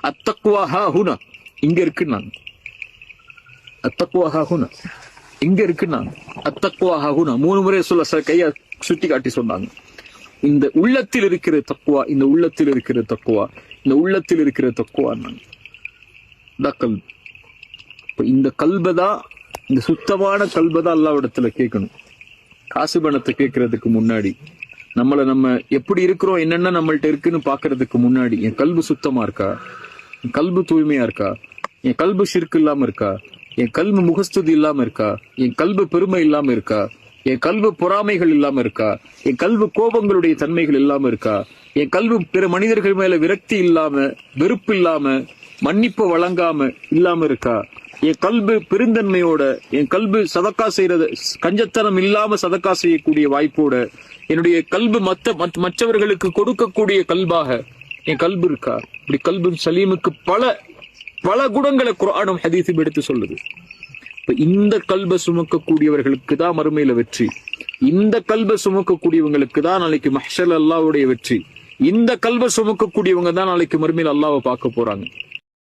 அத்தக்குவா ஹுனா இங்க இருக்கு நான், அத்தக்குவா ஹுனா இங்க இருக்கு நான், அத்தக்குவா ஹுனா 3 முறை சொல்ல கைய சுட்டி காட்டி சொன்னாங்க. இந்த உள்ளத்தில் இருக்கிற தக்குவா, இந்த உள்ளத்தில் இருக்கிற தக்குவா, இந்த உள்ளத்தில் இருக்கிற தக்குவா நான் கல்பு. இந்த கல்பதான், இந்த சுத்தமான கல்பதான் அல்லாஹ்விடத்துல கேட்கணும். காசு பணத்தை கேட்கறதுக்கு முன்னாடி நம்ம எப்படி இருக்கிறோம், என்னென்ன நம்மள்ட்ட இருக்குன்னு பாக்குறதுக்கு முன்னாடி என் கல்பு சுத்தமா இருக்கா, என் கல்பு தூய்மையா இருக்கா, என் கல்பு ஷிர்க் இல்லாம இருக்கா, என் கல்பு முகஸ்துதி இல்லாம இருக்கா, என் கல்பு பெருமை இல்லாம இருக்கா, என் கல்பு பொறாமைகள் இல்லாம இருக்கா, என் கல்பு கோபங்களுடைய தன்மைகள் இல்லாம இருக்கா, என் கல்பு பிற மனிதர்கள் மேல விரக்தி இல்லாம, வெறுப்பு இல்லாம, மன்னிப்பு வழங்காம இல்லாம இருக்கா, என் கல்பு பெருந்தன்மையோட, என் கல்பு சதக்கா செய்யறது கஞ்சத்தனம் இல்லாம சதக்கா செய்யக்கூடிய வாய்ப்போட, என்னுடைய கல்பு மற்றவர்களுக்கு கொடுக்கக்கூடிய கல்பாக என் கல்பு இருக்கா. இப்படி கல்பு சலீமுக்கு பல பல குணங்களை குர்ஆனும் ஹதீஸும் எடுத்து சொல்லுது. இந்த கல்பை சுமக்கக்கூடியவர்களுக்கு தான் மறுமையில வெற்றி. இந்த கல்பை சுமக்கக்கூடியவங்களுக்கு தான் நாளைக்கு மஹ்ஷர் அல்லாஹ்வுடைய வெற்றி. இந்த கல்பை சுமக்கக்கூடியவங்க தான் நாளைக்கு மறுமையில அல்லாஹ்வை பார்க்க போறாங்க.